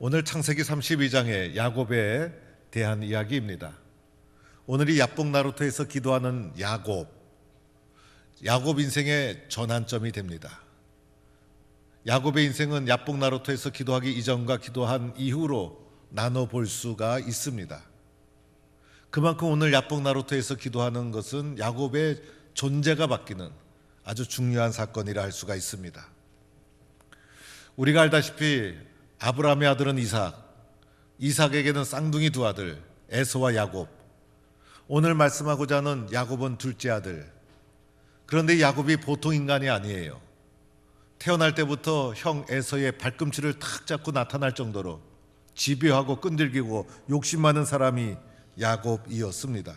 오늘 창세기 32장의 야곱에 대한 이야기입니다. 오늘이 야복 나루토에서 기도하는 야곱 인생의 전환점이 됩니다. 야곱의 인생은 야복 나루토에서 기도하기 이전과 기도한 이후로 나눠볼 수가 있습니다. 그만큼 오늘 야복 나루토에서 기도하는 것은 야곱의 존재가 바뀌는 아주 중요한 사건이라 할 수가 있습니다. 우리가 알다시피 아브라함의 아들은 이삭에게는 쌍둥이 두 아들 에서와 야곱, 오늘 말씀하고자 하는 야곱은 둘째 아들. 그런데 야곱이 보통 인간이 아니에요. 태어날 때부터 형 에서의 발꿈치를 탁 잡고 나타날 정도로 집요하고 끈질기고 욕심 많은 사람이 야곱이었습니다.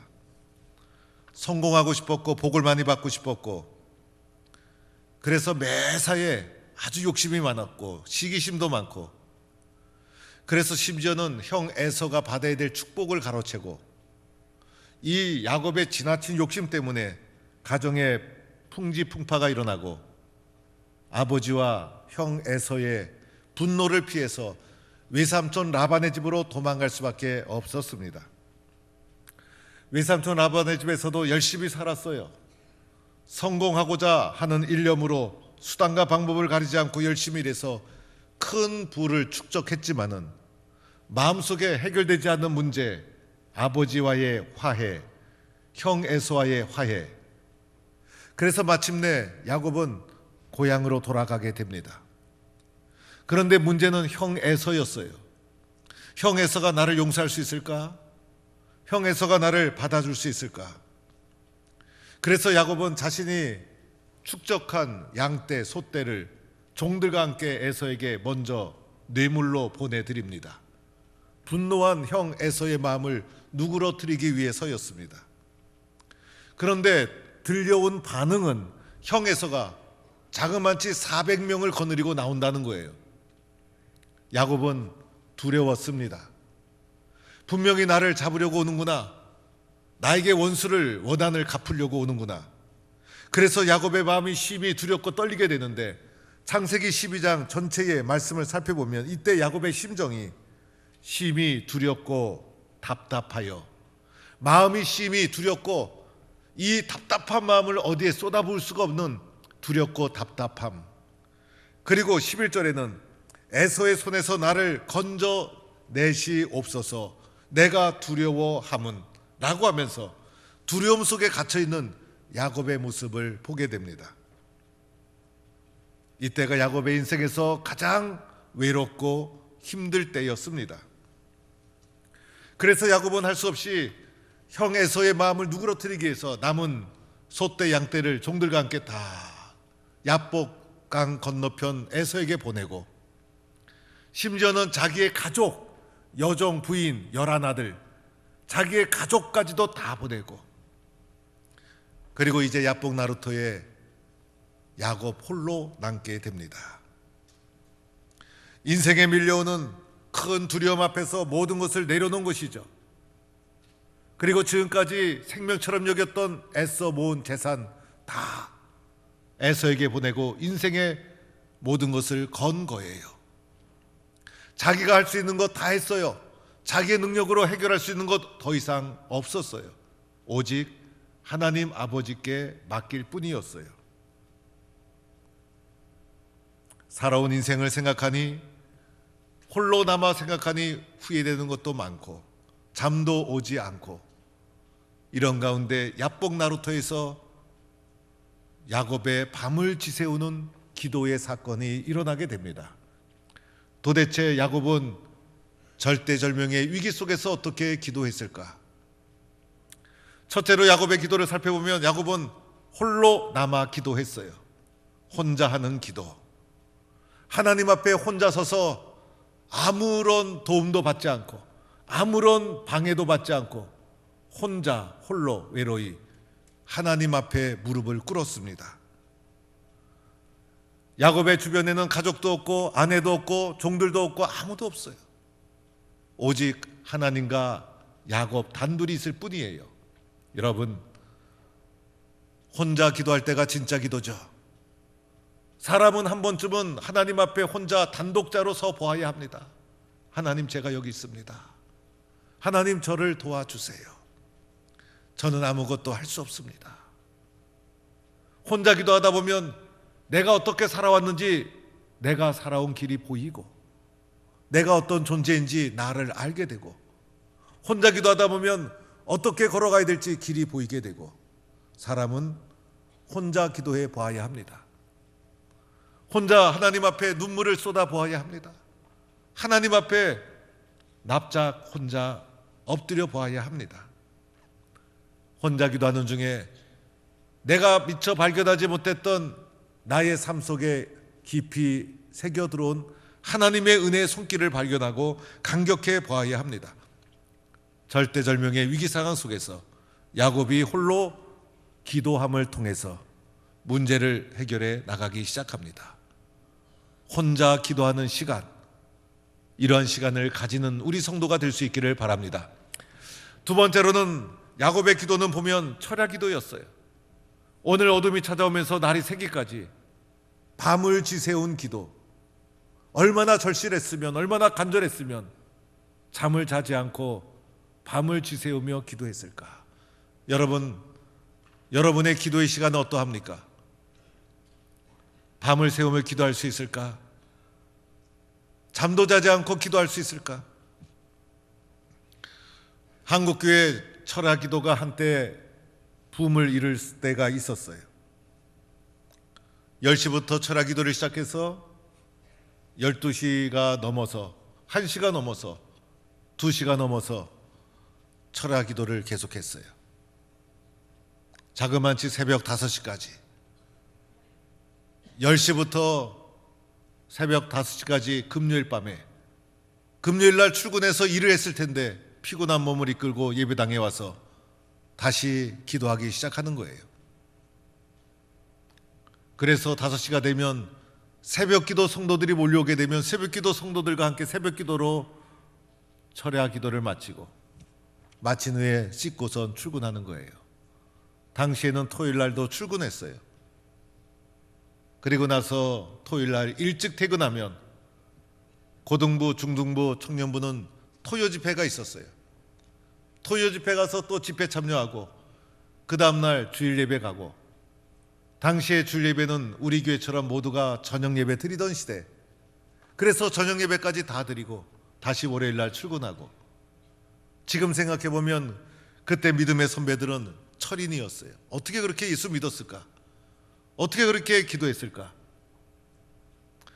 성공하고 싶었고 복을 많이 받고 싶었고, 그래서 매사에 아주 욕심이 많았고 시기심도 많고, 그래서 심지어는 형 에서가 받아야 될 축복을 가로채고, 이 야곱의 지나친 욕심 때문에 가정에 풍지풍파가 일어나고 아버지와 형 에서의 분노를 피해서 외삼촌 라반의 집으로 도망갈 수밖에 없었습니다. 외삼촌 라반의 집에서도 열심히 살았어요. 성공하고자 하는 일념으로 수단과 방법을 가리지 않고 열심히 일해서 큰 부를 축적했지만은 마음속에 해결되지 않는 문제, 아버지와의 화해, 형 에서와의 화해, 그래서 마침내 야곱은 고향으로 돌아가게 됩니다. 그런데 문제는 형 에서였어요. 형 에서가 나를 용서할 수 있을까? 형 에서가 나를 받아줄 수 있을까? 그래서 야곱은 자신이 축적한 양떼, 소떼를 종들과 함께 에서에게 먼저 뇌물로 보내드립니다. 분노한 형 에서의 마음을 누그러뜨리기 위해서였습니다. 그런데 들려온 반응은 형 에서가 자그마치 400명을 거느리고 나온다는 거예요. 야곱은 두려웠습니다. 분명히 나를 잡으려고 오는구나. 나에게 원한을 갚으려고 오는구나. 그래서 야곱의 마음이 심히 두렵고 떨리게 되는데, 창세기 12장 전체의 말씀을 살펴보면 이때 야곱의 심정이 심히 두렵고 답답하여, 마음이 심히 두렵고 이 답답한 마음을 어디에 쏟아부을 수가 없는 두렵고 답답함, 그리고 11절에는 에서의 손에서 나를 건져내시옵소서, 내가 두려워함은 라고 하면서 두려움 속에 갇혀있는 야곱의 모습을 보게 됩니다. 이때가 야곱의 인생에서 가장 외롭고 힘들 때였습니다. 그래서 야곱은 할 수 없이 형 에서의 마음을 누그러뜨리기 위해서 남은 소떼 양떼를 종들과 함께 다 야복강 건너편 에서에게 보내고, 심지어는 자기의 가족, 여종, 부인, 11아들, 자기의 가족까지도 다 보내고, 그리고 이제 야복 나루토에 야곱 홀로 남게 됩니다. 인생에 밀려오는 큰 두려움 앞에서 모든 것을 내려놓은 것이죠. 그리고 지금까지 생명처럼 여겼던 애써 모은 재산 다 에서에게 보내고 인생의 모든 것을 건 거예요. 자기가 할 수 있는 것 다 했어요. 자기의 능력으로 해결할 수 있는 것 더 이상 없었어요. 오직 하나님 아버지께 맡길 뿐이었어요. 살아온 인생을 생각하니, 홀로 남아 생각하니 후회되는 것도 많고 잠도 오지 않고, 이런 가운데 야복 나루토에서 야곱의 밤을 지새우는 기도의 사건이 일어나게 됩니다. 도대체 야곱은 절대절명의 위기 속에서 어떻게 기도했을까? 첫째로 야곱의 기도를 살펴보면 야곱은 홀로 남아 기도했어요. 혼자 하는 기도. 하나님 앞에 혼자 서서 아무런 도움도 받지 않고 아무런 방해도 받지 않고 홀로 외로이 하나님 앞에 무릎을 꿇었습니다. 야곱의 주변에는 가족도 없고 아내도 없고 종들도 없고 아무도 없어요. 오직 하나님과 야곱 단둘이 있을 뿐이에요. 여러분, 혼자 기도할 때가 진짜 기도죠. 사람은 한 번쯤은 하나님 앞에 혼자 단독자로 서 보아야 합니다. 하나님, 제가 여기 있습니다. 하나님, 저를 도와주세요. 저는 아무것도 할 수 없습니다. 혼자 기도하다 보면 내가 어떻게 살아왔는지, 내가 살아온 길이 보이고, 내가 어떤 존재인지 나를 알게 되고, 혼자 기도하다 보면 어떻게 걸어가야 될지 길이 보이게 되고, 사람은 혼자 기도해 보아야 합니다. 혼자 하나님 앞에 눈물을 쏟아 보아야 합니다. 하나님 앞에 납작 혼자 엎드려 보아야 합니다. 혼자 기도하는 중에 내가 미처 발견하지 못했던 나의 삶 속에 깊이 새겨 들어온 하나님의 은혜의 손길을 발견하고 감격해 보아야 합니다. 절대절명의 위기 상황 속에서 야곱이 홀로 기도함을 통해서 문제를 해결해 나가기 시작합니다. 혼자 기도하는 시간, 이러한 시간을 가지는 우리 성도가 될 수 있기를 바랍니다. 두 번째로는 야곱의 기도는 보면 철야 기도였어요. 오늘 어둠이 찾아오면서 날이 새기까지 밤을 지새운 기도. 얼마나 절실했으면, 얼마나 간절했으면 잠을 자지 않고 밤을 지새우며 기도했을까. 여러분의 기도의 시간은 어떠합니까? 밤을 새우며 기도할 수 있을까? 잠도 자지 않고 기도할 수 있을까? 한국교회 철야 기도가 한때 붐을 이룰 때가 있었어요. 10시부터 철야 기도를 시작해서 12시가 넘어서 1시가 넘어서 2시가 넘어서 철야 기도를 계속했어요. 자그마치 새벽 5시까지, 10시부터 새벽 5시까지 금요일 밤에, 금요일 날 출근해서 일을 했을 텐데 피곤한 몸을 이끌고 예배당에 와서 다시 기도하기 시작하는 거예요. 그래서 5시가 되면 새벽 기도 성도들이 몰려오게 되면 새벽 기도 성도들과 함께 새벽 기도로 철야 기도를 마치고, 마친 후에 씻고선 출근하는 거예요. 당시에는 토요일 날도 출근했어요. 그리고 나서 토요일 날 일찍 퇴근하면 고등부, 중등부, 청년부는 토요 집회가 있었어요. 토요 집회 가서 또 집회 참여하고, 그 다음날 주일 예배 가고, 당시에 주일 예배는 우리 교회처럼 모두가 저녁 예배 드리던 시대, 그래서 저녁 예배까지 다 드리고 다시 월요일 날 출근하고. 지금 생각해보면 그때 믿음의 선배들은 철인이었어요. 어떻게 그렇게 예수 믿었을까? 어떻게 그렇게 기도했을까?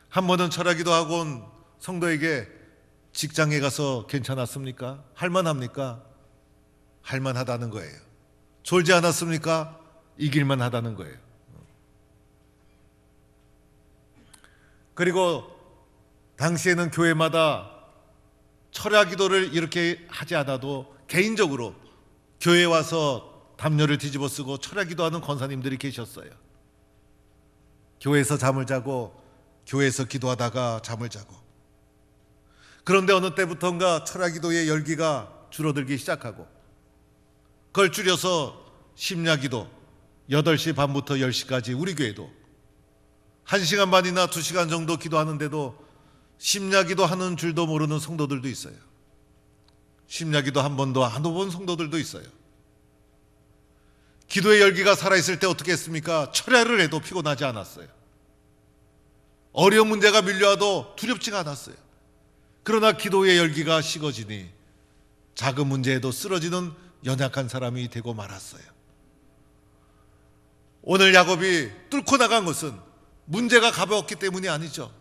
한 번은 철야 기도하고 온 성도에게 직장에 가서 괜찮았습니까? 할만합니까? 할만하다는 거예요. 졸지 않았습니까? 이길만 하다는 거예요. 그리고 당시에는 교회마다 철야 기도를 이렇게 하지 않아도 개인적으로 교회에 와서 담요를 뒤집어 쓰고 철야 기도하는 권사님들이 계셨어요. 교회에서 잠을 자고, 교회에서 기도하다가 잠을 자고. 그런데 어느 때부턴가 철야 기도의 열기가 줄어들기 시작하고, 그걸 줄여서 심야 기도 8시 반부터 10시까지 우리 교회도 1시간 반이나 2시간 정도 기도하는데도 심야 기도하는 줄도 모르는 성도들도 있어요. 심야 기도 한 번도 안 해본 성도들도 있어요. 기도의 열기가 살아있을 때 어떻게 했습니까? 철야를 해도 피곤하지 않았어요. 어려운 문제가 밀려와도 두렵지가 않았어요. 그러나 기도의 열기가 식어지니 작은 문제에도 쓰러지는 연약한 사람이 되고 말았어요. 오늘 야곱이 뚫고 나간 것은 문제가 가벼웠기 때문이 아니죠.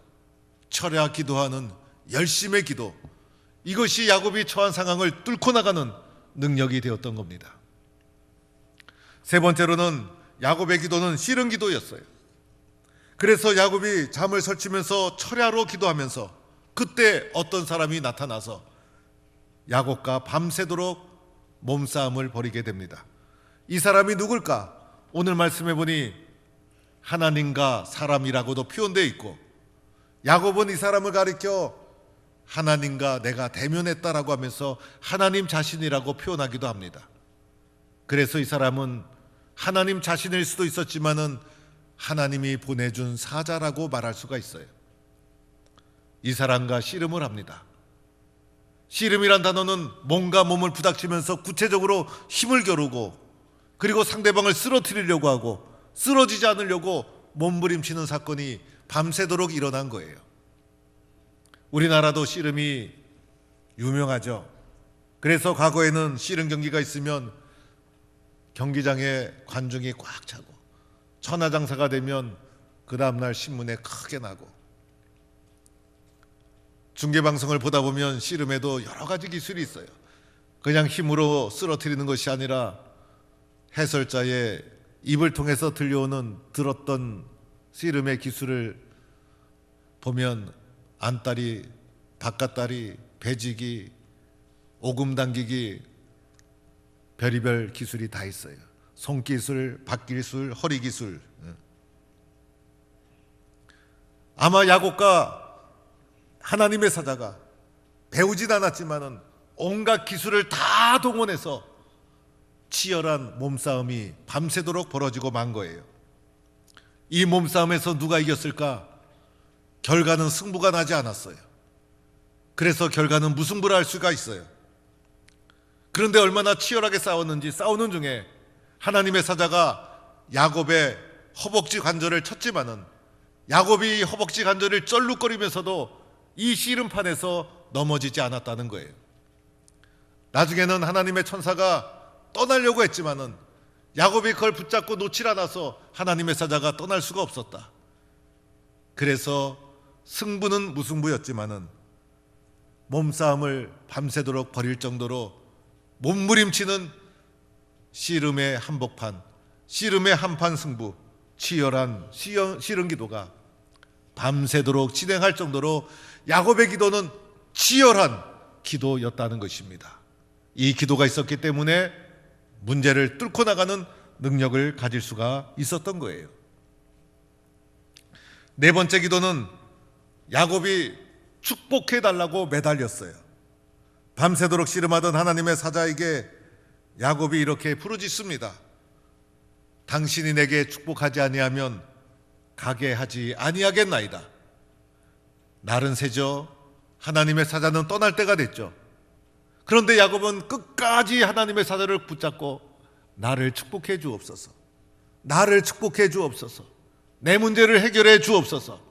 철야 기도하는 열심의 기도, 이것이 야곱이 처한 상황을 뚫고 나가는 능력이 되었던 겁니다. 세 번째로는 야곱의 기도는 씨름 기도였어요. 그래서 야곱이 잠을 설치면서 철야로 기도하면서 그때 어떤 사람이 나타나서 야곱과 밤새도록 몸싸움을 벌이게 됩니다. 이 사람이 누굴까? 오늘 말씀해 보니 하나님과 사람이라고도 표현되어 있고, 야곱은 이 사람을 가리켜 하나님과 내가 대면했다라고 하면서 하나님 자신이라고 표현하기도 합니다. 그래서 이 사람은 하나님 자신일 수도 있었지만은 하나님이 보내준 사자라고 말할 수가 있어요. 이 사람과 씨름을 합니다. 씨름이란 단어는 몸과 몸을 부닥치면서 구체적으로 힘을 겨루고, 그리고 상대방을 쓰러뜨리려고 하고 쓰러지지 않으려고 몸부림치는 사건이 밤새도록 일어난 거예요. 우리나라도 씨름이 유명하죠. 그래서 과거에는 씨름 경기가 있으면 경기장에 관중이 꽉 차고, 천하장사가 되면 그 다음날 신문에 크게 나고, 중계방송을 보다 보면 씨름에도 여러 가지 기술이 있어요. 그냥 힘으로 쓰러뜨리는 것이 아니라 해설자의 입을 통해서 들었던 씨름의 기술을 보면 안다리, 바깥다리, 배지기, 오금 당기기, 별의별 기술이 다 있어요. 손기술, 박기술, 허리기술. 아마 야곱과 하나님의 사자가 배우진 않았지만은 온갖 기술을 다 동원해서 치열한 몸싸움이 밤새도록 벌어지고 만 거예요. 이 몸싸움에서 누가 이겼을까? 결과는 승부가 나지 않았어요. 그래서 결과는 무승부라 할 수가 있어요. 그런데 얼마나 치열하게 싸웠는지, 싸우는 중에 하나님의 사자가 야곱의 허벅지 관절을 쳤지만은 야곱이 허벅지 관절을 쩔룩거리면서도 이 씨름판에서 넘어지지 않았다는 거예요. 나중에는 하나님의 천사가 떠나려고 했지만은 야곱이 그걸 붙잡고 놓질 않아서 하나님의 사자가 떠날 수가 없었다. 그래서 승부는 무승부였지만은 몸싸움을 밤새도록 벌일 정도로 몸부림치는 씨름의 한복판, 씨름의 한판 승부, 치열한 씨름 기도가 밤새도록 진행할 정도로 야곱의 기도는 치열한 기도였다는 것입니다. 이 기도가 있었기 때문에 문제를 뚫고 나가는 능력을 가질 수가 있었던 거예요. 네 번째 기도는 야곱이 축복해 달라고 매달렸어요. 밤새도록 씨름하던 하나님의 사자에게 야곱이 이렇게 부르짖습니다. 당신이 내게 축복하지 아니하면 가게 하지 아니하겠나이다. 날은 새죠. 하나님의 사자는 떠날 때가 됐죠. 그런데 야곱은 끝까지 하나님의 사자를 붙잡고 나를 축복해 주옵소서, 나를 축복해 주옵소서, 내 문제를 해결해 주옵소서,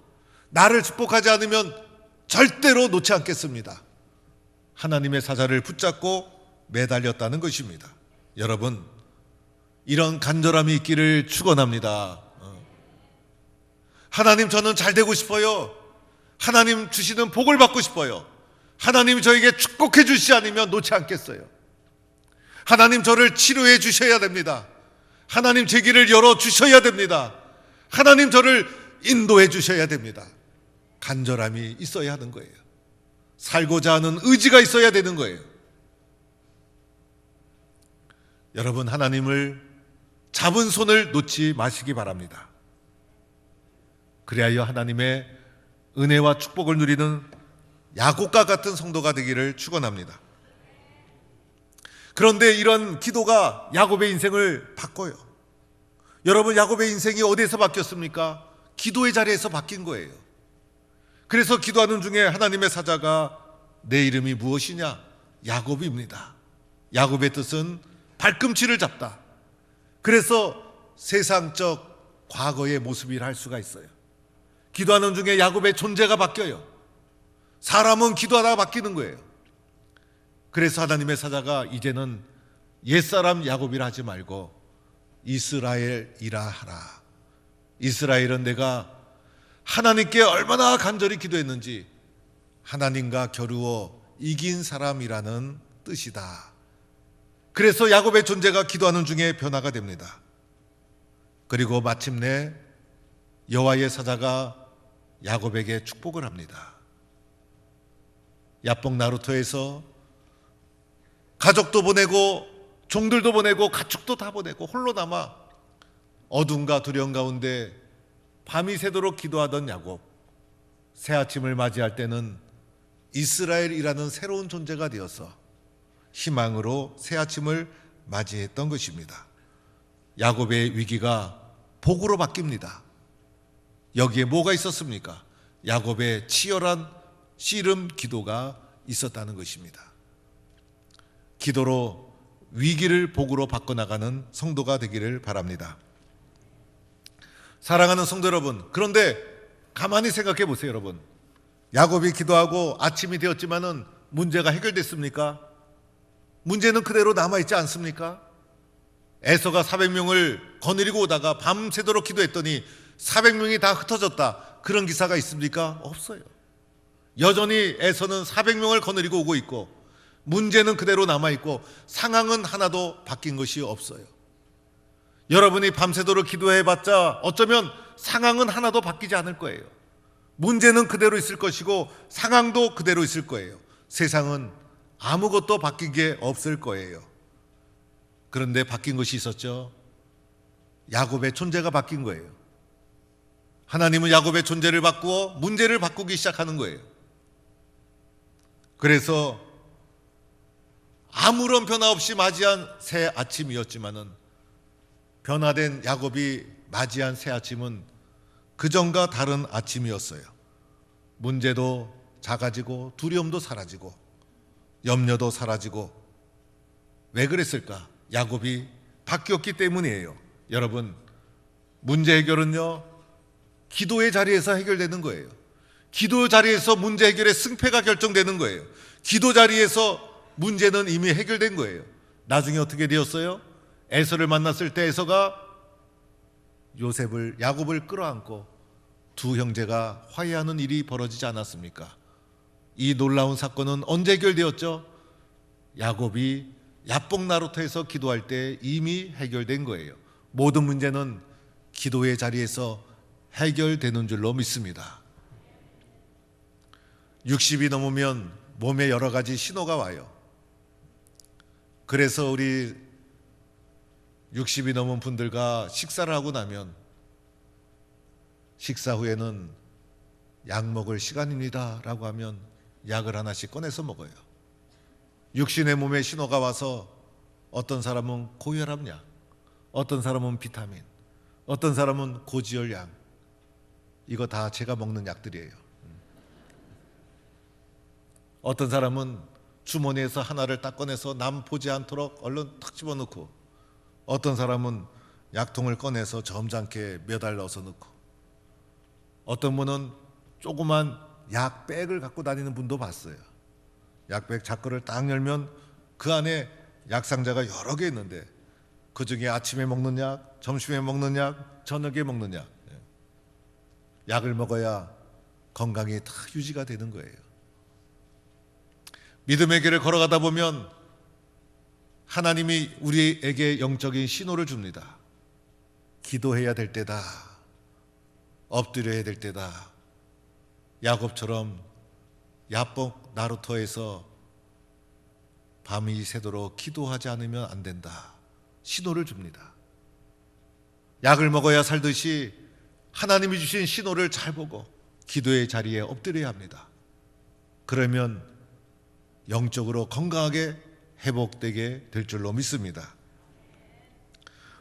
나를 축복하지 않으면 절대로 놓지 않겠습니다. 하나님의 사자를 붙잡고 매달렸다는 것입니다. 여러분, 이런 간절함이 있기를 축원합니다. 하나님, 저는 잘 되고 싶어요. 하나님 주시는 복을 받고 싶어요. 하나님이 저에게 축복해 주시지 않으면 놓지 않겠어요. 하나님, 저를 치료해 주셔야 됩니다. 하나님, 제 길을 열어 주셔야 됩니다. 하나님, 저를 인도해 주셔야 됩니다. 간절함이 있어야 하는 거예요. 살고자 하는 의지가 있어야 되는 거예요. 여러분, 하나님을 잡은 손을 놓지 마시기 바랍니다. 그리하여 하나님의 은혜와 축복을 누리는 야곱과 같은 성도가 되기를 축원합니다. 그런데 이런 기도가 야곱의 인생을 바꿔요. 여러분, 야곱의 인생이 어디에서 바뀌었습니까? 기도의 자리에서 바뀐 거예요. 그래서 기도하는 중에 하나님의 사자가 내 이름이 무엇이냐? 야곱입니다. 야곱의 뜻은 발꿈치를 잡다. 그래서 세상적 과거의 모습이라 할 수가 있어요. 기도하는 중에 야곱의 존재가 바뀌어요. 사람은 기도하다가 바뀌는 거예요. 그래서 하나님의 사자가 이제는 옛사람 야곱이라 하지 말고 이스라엘이라 하라. 이스라엘은 내가 하나님께 얼마나 간절히 기도했는지 하나님과 겨루어 이긴 사람이라는 뜻이다. 그래서 야곱의 존재가 기도하는 중에 변화가 됩니다. 그리고 마침내 여호와의 사자가 야곱에게 축복을 합니다. 야복 나루터에서 가족도 보내고 종들도 보내고 가축도 다 보내고 홀로 남아 어둠과 두려움 가운데 밤이 새도록 기도하던 야곱, 새 아침을 맞이할 때는 이스라엘이라는 새로운 존재가 되어서 희망으로 새 아침을 맞이했던 것입니다. 야곱의 위기가 복으로 바뀝니다. 여기에 뭐가 있었습니까? 야곱의 치열한 씨름 기도가 있었다는 것입니다. 기도로 위기를 복으로 바꿔나가는 성도가 되기를 바랍니다. 사랑하는 성도 여러분, 그런데 가만히 생각해 보세요. 여러분, 야곱이 기도하고 아침이 되었지만은 문제가 해결됐습니까? 문제는 그대로 남아있지 않습니까? 에서가 400명을 거느리고 오다가 밤새도록 기도했더니 400명이 다 흩어졌다, 그런 기사가 있습니까? 없어요. 여전히 에서는 400명을 거느리고 오고 있고 문제는 그대로 남아있고 상황은 하나도 바뀐 것이 없어요. 여러분이 밤새도록 기도해봤자 어쩌면 상황은 하나도 바뀌지 않을 거예요. 문제는 그대로 있을 것이고 상황도 그대로 있을 거예요. 세상은 아무것도 바뀐 게 없을 거예요. 그런데 바뀐 것이 있었죠. 야곱의 존재가 바뀐 거예요. 하나님은 야곱의 존재를 바꾸어 문제를 바꾸기 시작하는 거예요. 그래서 아무런 변화 없이 맞이한 새 아침이었지만은 변화된 야곱이 맞이한 새 아침은 그전과 다른 아침이었어요. 문제도 작아지고 두려움도 사라지고 염려도 사라지고. 왜 그랬을까? 야곱이 바뀌었기 때문이에요. 여러분, 문제 해결은요, 기도의 자리에서 해결되는 거예요. 기도 자리에서 문제 해결의 승패가 결정되는 거예요. 기도 자리에서 문제는 이미 해결된 거예요. 나중에 어떻게 되었어요? 에서를 만났을 때 에서가 야곱을 끌어안고 두 형제가 화해하는 일이 벌어지지 않았습니까? 이 놀라운 사건은 언제 해결되었죠? 야곱이 야복 나루터에서 기도할 때 이미 해결된 거예요. 모든 문제는 기도의 자리에서 해결되는 줄로 믿습니다. 60이 넘으면 몸에 여러 가지 신호가 와요. 그래서 우리 60이 넘은 분들과 식사를 하고 나면 식사 후에는 약 먹을 시간입니다 라고 하면 약을 하나씩 꺼내서 먹어요. 육신의 몸에 신호가 와서 어떤 사람은 고혈압 약, 어떤 사람은 비타민, 어떤 사람은 고지혈 약, 이거 다 제가 먹는 약들이에요. 어떤 사람은 주머니에서 하나를 딱 꺼내서 남 보지 않도록 얼른 탁 집어넣고, 어떤 사람은 약통을 꺼내서 점잖게 몇 알 넣어서 넣고, 어떤 분은 조그만 약백을 갖고 다니는 분도 봤어요. 약백 자크를 딱 열면 그 안에 약상자가 여러 개 있는데 그 중에 아침에 먹는 약, 점심에 먹는 약, 저녁에 먹는 약, 약을 먹어야 건강이 다 유지가 되는 거예요. 믿음의 길을 걸어가다 보면 하나님이 우리에게 영적인 신호를 줍니다. 기도해야 될 때다, 엎드려야 될 때다. 야곱처럼 야복 나루터에서 밤이 새도록 기도하지 않으면 안 된다, 신호를 줍니다. 약을 먹어야 살듯이 하나님이 주신 신호를 잘 보고 기도의 자리에 엎드려야 합니다. 그러면 영적으로 건강하게 회복되게 될 줄로 믿습니다.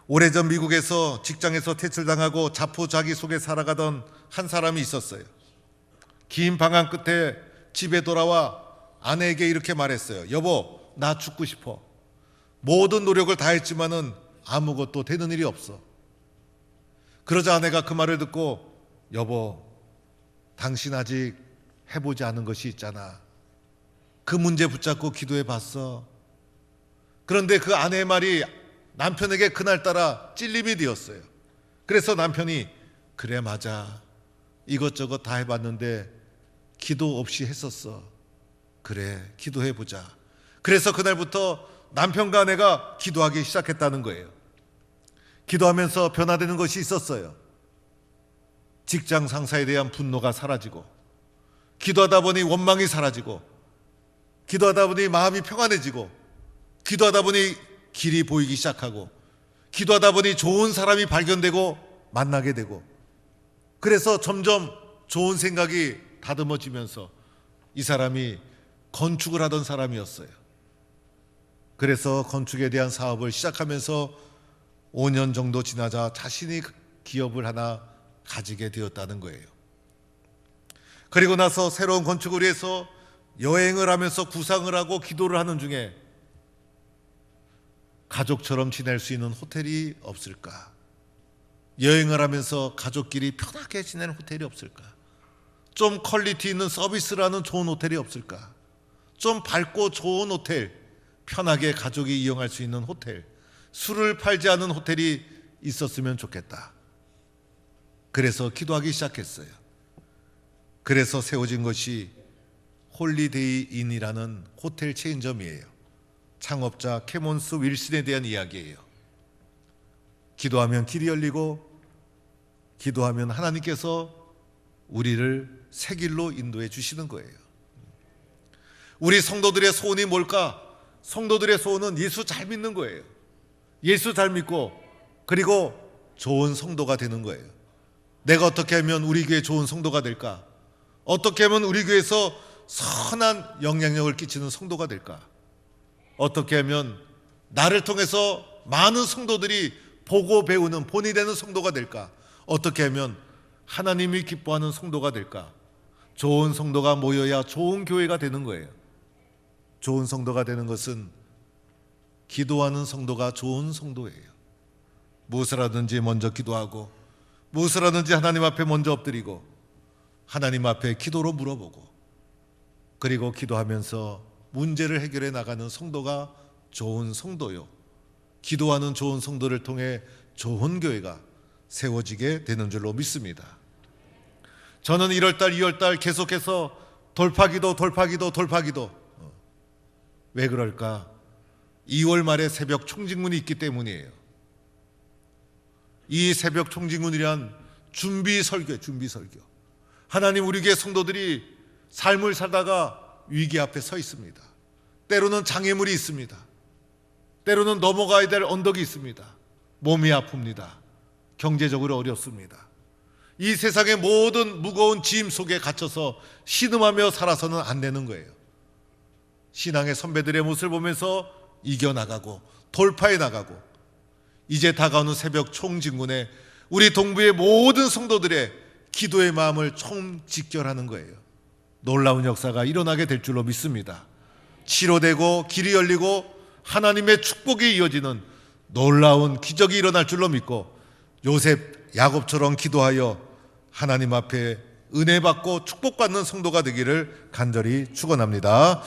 오래전 미국에서 직장에서 퇴출당하고 자포자기 속에 살아가던 한 사람이 있었어요. 긴 방황 끝에 집에 돌아와 아내에게 이렇게 말했어요. 여보, 나 죽고 싶어. 모든 노력을 다했지만은 아무것도 되는 일이 없어. 그러자 아내가 그 말을 듣고, 여보, 당신 아직 해보지 않은 것이 있잖아. 그 문제 붙잡고 기도해 봤어. 그런데 그 아내의 말이 남편에게 그날따라 찔림이 되었어요. 그래서 남편이, 그래 맞아, 이것저것 다 해봤는데 기도 없이 했었어. 그래, 기도해보자. 그래서 그날부터 남편과 아내가 기도하기 시작했다는 거예요. 기도하면서 변화되는 것이 있었어요. 직장 상사에 대한 분노가 사라지고, 기도하다 보니 원망이 사라지고, 기도하다 보니 마음이 평안해지고, 기도하다 보니 길이 보이기 시작하고, 기도하다 보니 좋은 사람이 발견되고 만나게 되고, 그래서 점점 좋은 생각이 다듬어지면서 이 사람이 건축을 하던 사람이었어요. 그래서 건축에 대한 사업을 시작하면서 5년 정도 지나자 자신이 기업을 하나 가지게 되었다는 거예요. 그리고 나서 새로운 건축을 위해서 여행을 하면서 구상을 하고 기도를 하는 중에 가족처럼 지낼 수 있는 호텔이 없을까? 여행을 하면서 가족끼리 편하게 지내는 호텔이 없을까? 좀 퀄리티 있는 서비스라는 좋은 호텔이 없을까? 좀 밝고 좋은 호텔, 편하게 가족이 이용할 수 있는 호텔, 술을 팔지 않은 호텔이 있었으면 좋겠다. 그래서 기도하기 시작했어요. 그래서 세워진 것이 홀리데이 인이라는 호텔 체인점이에요. 창업자 캐몬스 윌슨에 대한 이야기예요. 기도하면 길이 열리고, 기도하면 하나님께서 우리를 새 길로 인도해 주시는 거예요. 우리 성도들의 소원이 뭘까? 성도들의 소원은 예수 잘 믿는 거예요. 예수 잘 믿고, 그리고 좋은 성도가 되는 거예요. 내가 어떻게 하면 우리 교회 좋은 성도가 될까? 어떻게 하면 우리 교회에서 선한 영향력을 끼치는 성도가 될까? 어떻게 하면 나를 통해서 많은 성도들이 보고 배우는 본이 되는 성도가 될까? 어떻게 하면 하나님이 기뻐하는 성도가 될까? 좋은 성도가 모여야 좋은 교회가 되는 거예요. 좋은 성도가 되는 것은 기도하는 성도가 좋은 성도예요. 무엇을 하든지 먼저 기도하고, 무엇을 하든지 하나님 앞에 먼저 엎드리고, 하나님 앞에 기도로 물어보고, 그리고 기도하면서 문제를 해결해 나가는 성도가 좋은 성도요. 기도하는 좋은 성도를 통해 좋은 교회가 세워지게 되는 줄로 믿습니다. 저는 1월달, 2월달 계속해서 돌파기도. 왜 그럴까? 2월 말에 새벽 총직문이 있기 때문이에요. 이 새벽 총직문이란 준비 설교예요. 준비 설교. 하나님, 우리 교회 성도들이 삶을 살다가 위기 앞에 서 있습니다. 때로는 장애물이 있습니다. 때로는 넘어가야 될 언덕이 있습니다. 몸이 아픕니다. 경제적으로 어렵습니다. 이 세상의 모든 무거운 짐 속에 갇혀서 신음하며 살아서는 안 되는 거예요. 신앙의 선배들의 모습을 보면서 이겨나가고 돌파해 나가고, 이제 다가오는 새벽 총직문에 우리 동부의 모든 성도들의 기도의 마음을 총직결하는 거예요. 놀라운 역사가 일어나게 될 줄로 믿습니다. 치료되고 길이 열리고 하나님의 축복이 이어지는 놀라운 기적이 일어날 줄로 믿고, 요셉, 야곱처럼 기도하여 하나님 앞에 은혜 받고 축복받는 성도가 되기를 간절히 축원합니다.